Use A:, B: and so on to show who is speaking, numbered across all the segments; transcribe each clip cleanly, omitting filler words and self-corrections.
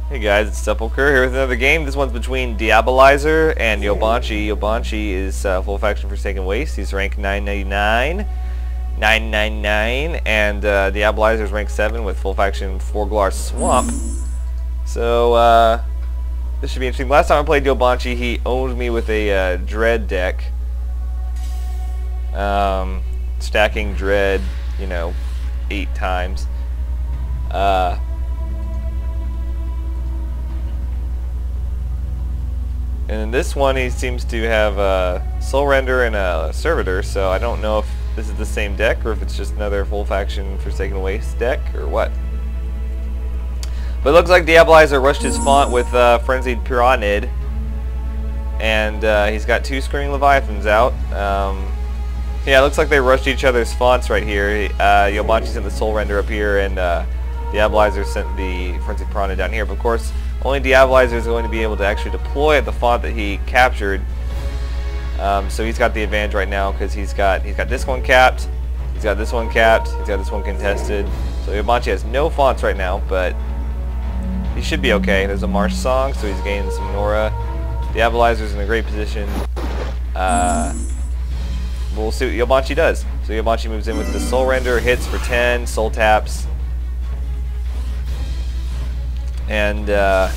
A: Hey guys, it's Sepulcher here with another game. This one's between Diaboliz3r and Yobanchi. Yobanchi is full faction Forsaken Waste. He's rank 999, and Diaboliz3r is rank 7 with full faction Forglar Swamp. So this should be interesting. Last time I played Yobanchi, he owned me with a Dread deck, stacking Dread, 8 times. And in this one, he seems to have Soul Render and a Servitor, so I don't know if this is the same deck or if it's just another full faction Forsaken Waste deck or what. But it looks like Diaboliz3r rushed his font with Frenzied Pyramid, and he's got 2 Screaming Leviathans out. Yeah, it looks like they rushed each other's fonts right here. Yobanchi sent the Soul Render up here, and Diaboliz3r sent the Frenzied Pyramid down here. But of course, only Diaboliz3r is going to be able to actually deploy at the font that he captured. So he's got the advantage right now because he's got this one capped, he's got this one capped, he's got this one contested. So Yobanchi has no fonts right now, but he should be okay. There's a Marsh Song, so he's gaining some Nora. Diaboliz3r is in a great position. We'll see what Yobanchi does. So Yobanchi moves in with the Soul Render, hits for 10, soul taps. And I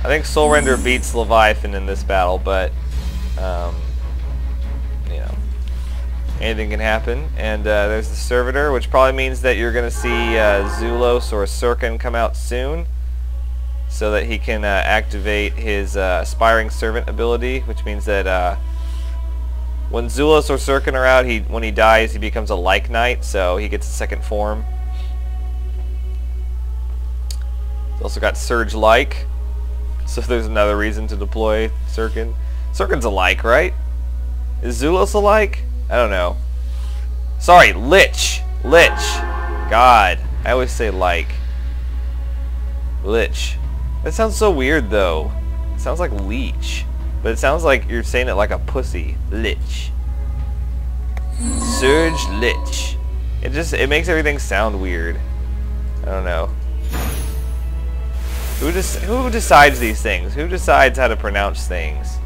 A: think Soul Render beats Leviathan in this battle, but anything can happen. And there's the Servitor, which probably means that you're going to see Zulos or Sirkin come out soon, so that he can activate his Aspiring Servant ability, which means that when Zulos or Sirkin are out, when he dies, he becomes a Like Knight, so he gets a second form. He's also got Surge Like, so there's another reason to deploy Sirkin. Sirkin's a Like, right? Is Zulos a Like? I don't know. Sorry, Lich. Lich. God, I always say Like. Lich. That sounds so weird though. It sounds like Leech, but it sounds like you're saying it like a pussy. Lich. Surge Lich. It makes everything sound weird. I don't know. Who decides these things? Who decides how to pronounce things?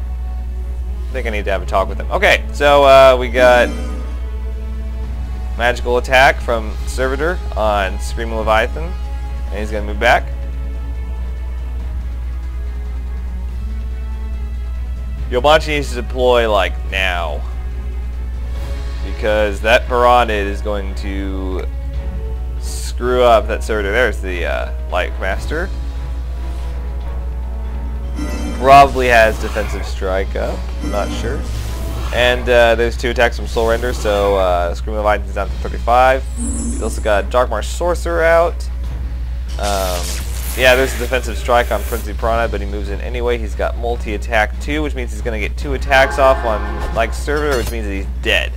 A: I think I need to have a talk with him. Okay, so we got magical attack from Servitor on Screaming Leviathan, and he's gonna move back. Yobanchi needs to deploy like now, because that Pyramid is going to screw up that Servitor. There's the Light Master. Probably has Defensive Strike up, I'm not sure. And there's 2 attacks from Soul Render, so Screaming Leviathan is down to 35. He's also got Dark Marsh Sorcerer out. Yeah, there's a Defensive Strike on Frenzied Piranha, but he moves in anyway. He's got multi-attack 2, which means he's going to get 2 attacks off on Like Servitor, which means that he's dead.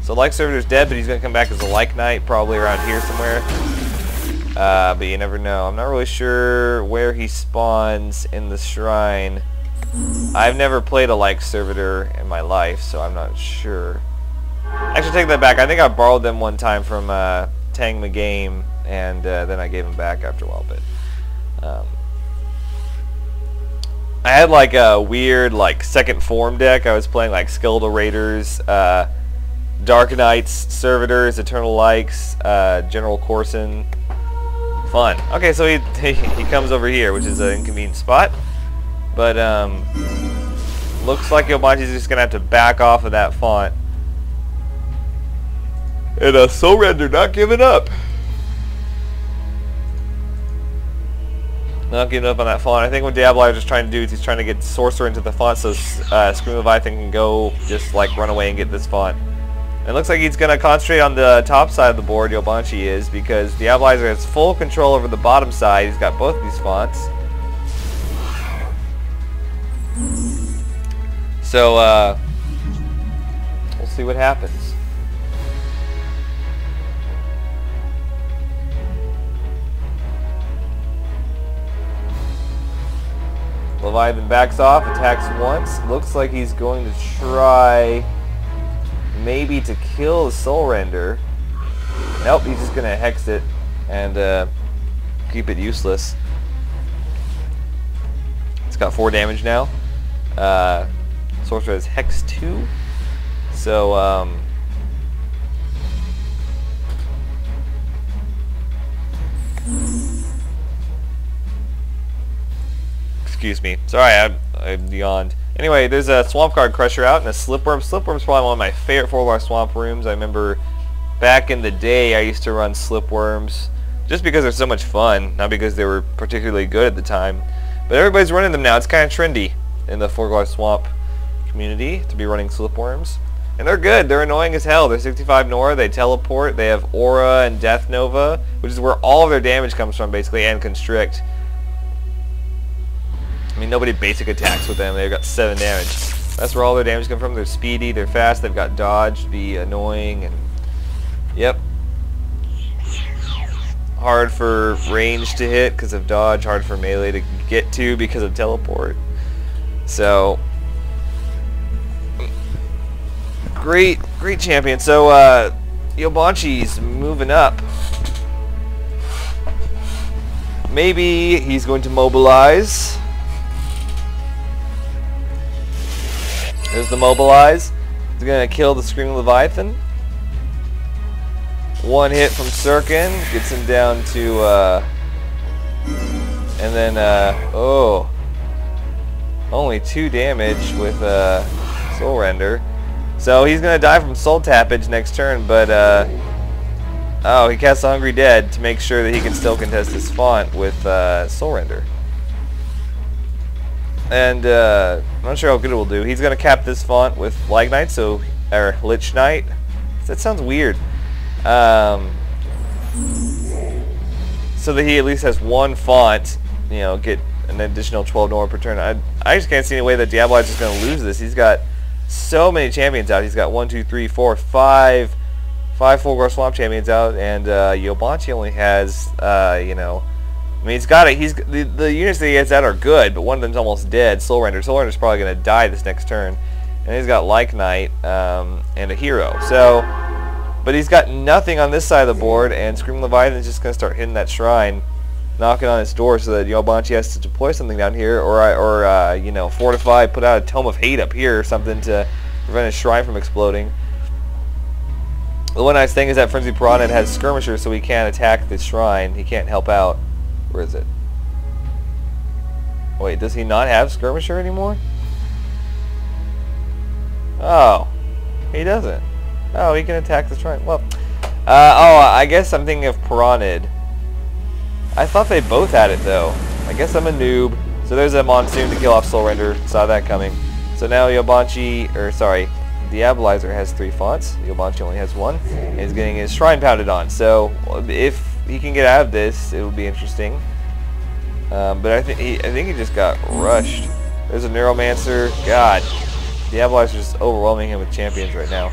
A: So Like Servitor's dead, but he's going to come back as a Like Knight, probably around here somewhere. But you never know. I'm not really sure where he spawns in the shrine. I've never played a Like Servitor in my life, so I'm not sure. Actually, take that back. I think I borrowed them one time from Tang the Game, and then I gave them back after a while. But I had like a weird second form deck. I was playing like Skeletal Raiders, Dark Knights, Servitors, Eternal Likes, General Corson. Fun. Okay, so he comes over here, which is an inconvenient spot. But looks like Yobanchi's just gonna have to back off of that font. And Soul Render not giving up. Not giving up on that font. I think what Diaboliz3r is trying to do is he's trying to get Sorcerer into the font so Screaming Leviathan can go just run away and get this font. It looks like he's going to concentrate on the top side of the board, Yobanchi is, because Diaboliz3r has full control over the bottom side. He's got both these fonts. So, we'll see what happens. Leviathan backs off, attacks once. Looks like he's going to try maybe to kill the Soul Render. Nope, he's just gonna hex it. and keep it useless. It's got 4 damage now. Sorcerer has Hex 2. So, excuse me. Sorry, I yawned. Anyway, there's a Swamp Guard Crusher out and a Slipworm. Slipworm's probably one of my favorite 4-bar swamp rooms. I remember back in the day I used to run Slipworms just because they're so much fun, not because they were particularly good at the time. But everybody's running them now. It's kind of trendy in the 4-bar swamp community to be running Slipworms. And they're good. They're annoying as hell. They're 65 Nora. They teleport. They have Aura and Death Nova, which is where all of their damage comes from, basically, and Constrict. I mean, nobody basic attacks with them. They've got 7 damage. That's where all their damage comes from. They're speedy. They're fast. They've got dodge, be annoying, and yep. Hard for range to hit because of dodge. Hard for melee to get to because of teleport. So, great champion. So, Yobanchi's moving up. Maybe he's going to mobilize. There's the mobilize. He's going to kill the Screaming Leviathan. 1 hit from Sirkin gets him down to, and then, oh, only 2 damage with Soul Render. So he's going to die from Soul Tappage next turn, but, oh, he casts the Hungry Dead to make sure that he can still contest his font with Soul Render. And I'm not sure how good it will do. He's going to cap this font with Lag Knight, so, or Lich Knight. That sounds weird. So that he at least has 1 font, you know, get an additional 12 Nora per turn. I just can't see any way that Diaboliz3r is going to lose this. He's got so many champions out. He's got 1, 2, 3, 4, 5 4-bar swamp champions out, and Yobanchi only has, you know, I mean, he's got it. The units that he has out are good, but one of them's almost dead. Soul Render. Soul Render's probably going to die this next turn, and he's got Like Knight and a hero. So, but he's got nothing on this side of the board, and Screaming Leviathan is just going to start hitting that shrine, knocking on its door, so that Yobanchi has to deploy something down here, or you know, fortify, put out a Tome of Hate up here or something to prevent his shrine from exploding. The one nice thing is that Frenzied Piranha has Skirmisher, so he can't attack the shrine. He can't help out. Where is it? Wait, does he not have Skirmisher anymore? Oh, he doesn't. Oh, he can attack the shrine. Well, oh, I guess I'm thinking of Piranid. I thought they both had it, though. I guess I'm a noob. So there's a Monsoon to kill off Soul Render. Saw that coming. So now Yobanchi, or sorry, Diaboliz3r has 3 fonts. Yobanchi only has 1. And he's getting his shrine pounded on. So if he can get out of this, it will be interesting. But I think he just got rushed. There's a Neuromancer. God, Diaboliz3r is just overwhelming him with champions right now.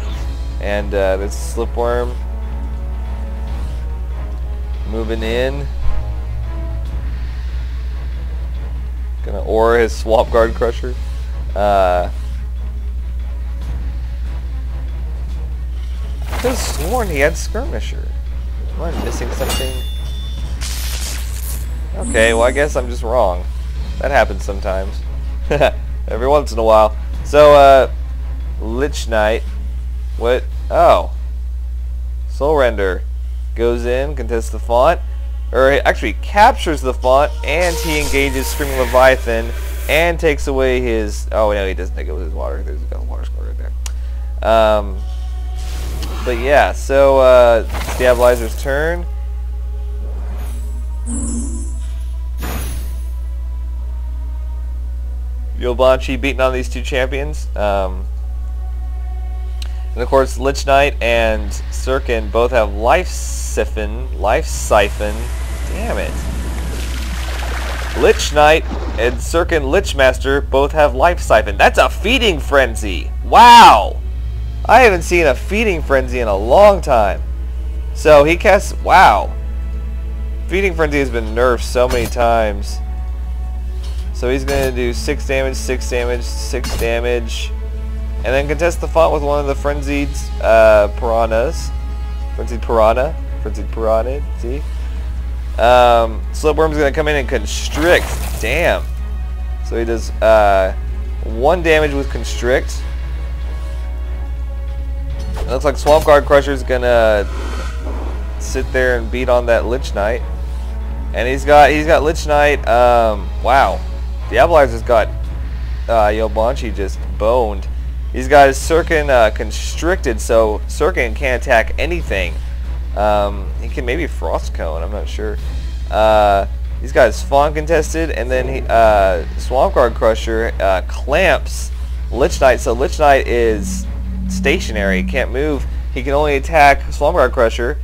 A: And there's Slipworm moving in. Gonna aura his Swamp Guard Crusher. I could have sworn he had Skirmisher. Am I missing something? Okay, well I guess I'm just wrong. That happens sometimes. Every once in a while. So, Lich Knight. What? Oh. Soul Render. Goes in, contests the font. Or actually captures the font, and he engages Screaming Leviathan, and takes away his... Oh, no, he doesn't take it with his water. There's a water score right there. But yeah, so it's Diaboliz3r's turn. Yobanchi beating on these 2 champions. And of course, Lich Knight and Sirkin both have Life Siphon. Damn it. Lich Knight and Sirkin Lichmaster both have Life Siphon. That's a Feeding Frenzy. Wow. I haven't seen a Feeding Frenzy in a long time. So he casts... Wow. Feeding Frenzy has been nerfed so many times. So he's going to do 6 damage, 6 damage, 6 damage. And then contest the font with one of the Frenzied Piranhas. Frenzied Piranha. Frenzied Piranha. See? Slipworm's going to come in and constrict. Damn. So he does 1 damage with constrict. It looks like Swamp Guard Crusher's going to sit there and beat on that Lich Knight. And he's got Lich Knight. Wow. Diaboliz3r's got Yobanchi just boned. He's got his Sirkin constricted, so Sirkin can't attack anything. He can maybe Frost Cone, I'm not sure. He's got his Fawn contested, and then Swamp Guard Crusher clamps Lich Knight, so Lich Knight is stationary, can't move. He can only attack Swamp Guard Crusher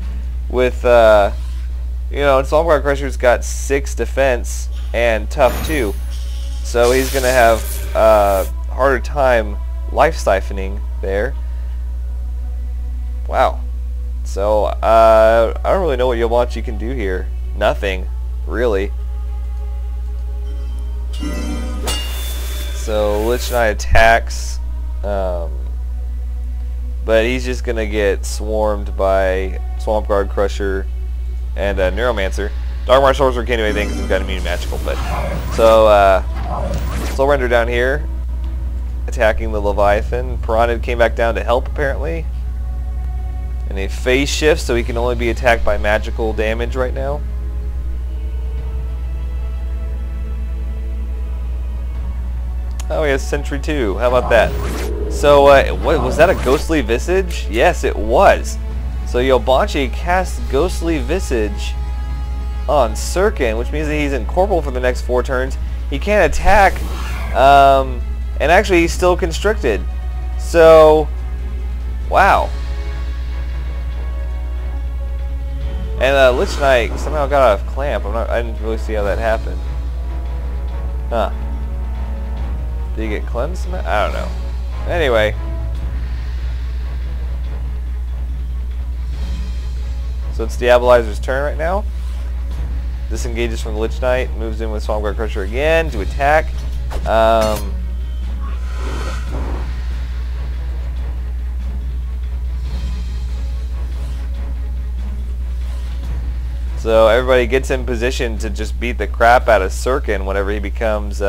A: with, you know, Swamp Guard Crusher's got 6 defense and tough 2. So he's going to have a harder time life siphoning there. Wow. So, I don't really know what Yobanchi can do here. Nothing, really. So, Lich Knight attacks. But he's just going to get swarmed by Swamp Guard Crusher and Neuromancer. Darkmar Sorcerer can't do anything because he's got immune magical. But so, Soul Render down here, attacking the Leviathan. Piranha came back down to help, apparently. And a phase shift, so he can only be attacked by magical damage right now. Oh, he has Sentry 2. How about that? So, what, was that a Ghostly Visage? Yes, it was. So Yobanchi casts Ghostly Visage on Sirkin, which means that he's incorporeal for the next 4 turns. He can't attack, and actually he's still constricted. So, wow. And Lich Knight somehow got out of clamp. I didn't really see how that happened. Huh. Did he get cleansed? I don't know. Anyway. So it's Diaboliz3r's turn right now. Disengages from the Lich Knight. Moves in with Swamp Guard Crusher again to attack. So everybody gets in position to just beat the crap out of Sirkin whenever he becomes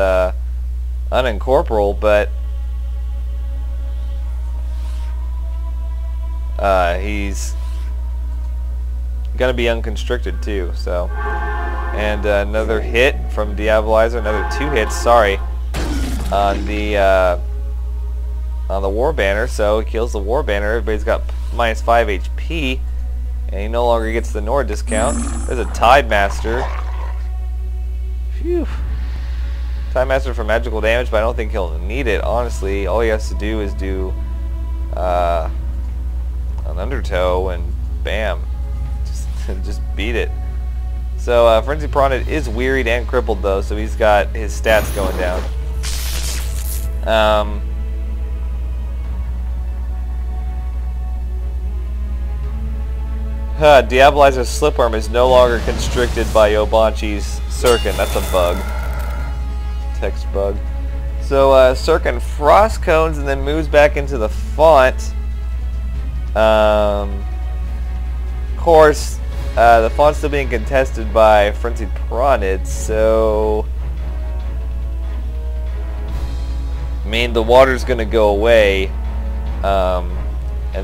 A: unincorporeal, but he's gonna be unconstricted too. So, and another hit from Diaboliz3r, another 2 hits. Sorry, on the War Banner. So he kills the War Banner. Everybody's got -5 HP. And he no longer gets the Nord discount. There's a Tide Master. Phew. Tide Master for magical damage, but I don't think he'll need it, honestly. All he has to do is do an Undertow and bam. Just beat it. So Frenzy Piranha is wearied and crippled though, so he's got his stats going down. Diaboliz3r's Slipworm is no longer constricted by Yobanchi's Sirkin. That's a bug. Text bug. So Sirkin Frost Cones and then moves back into the font. Of course, the font's still being contested by Frenzied Piranids, so I mean the water's gonna go away, and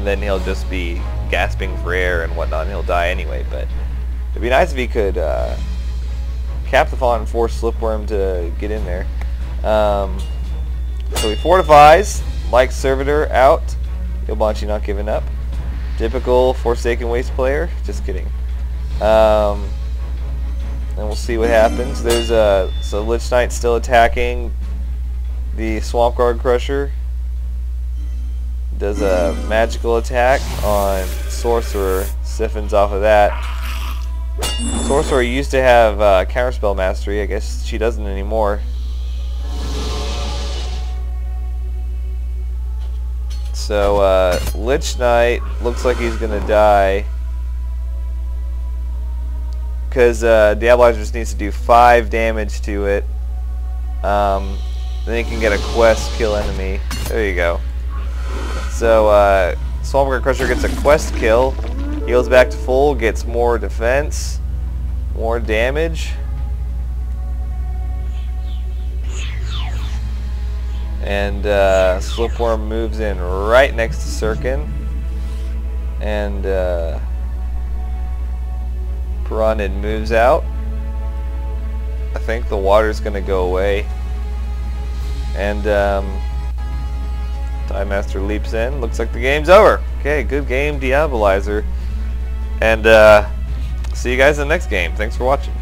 A: then he'll just be gasping for air and whatnot, and he'll die anyway. But it'd be nice if he could cap the font and force Slipworm to get in there. So he fortifies, like Servitor out. Yobanchi not giving up. Typical Forsaken Waste player. Just kidding. And we'll see what happens. There's so Lich Knight still attacking the Swamp Guard Crusher. Does a magical attack on Sorcerer, siphons off of that. Sorcerer used to have Counterspell Mastery. I guess she doesn't anymore. So Lich Knight looks like he's gonna die because Diaboliz3r just needs to do 5 damage to it. Then he can get a quest, kill enemy. There you go. So Swamp Guard Crusher gets a quest kill, heals back to full, gets more defense. More damage. And Slipworm moves in right next to Sirkin. And Piranid moves out. I think the water's going to go away. And Time Master leaps in. Looks like the game's over. Okay, good game, Diaboliz3r. And see you guys in the next game. Thanks for watching.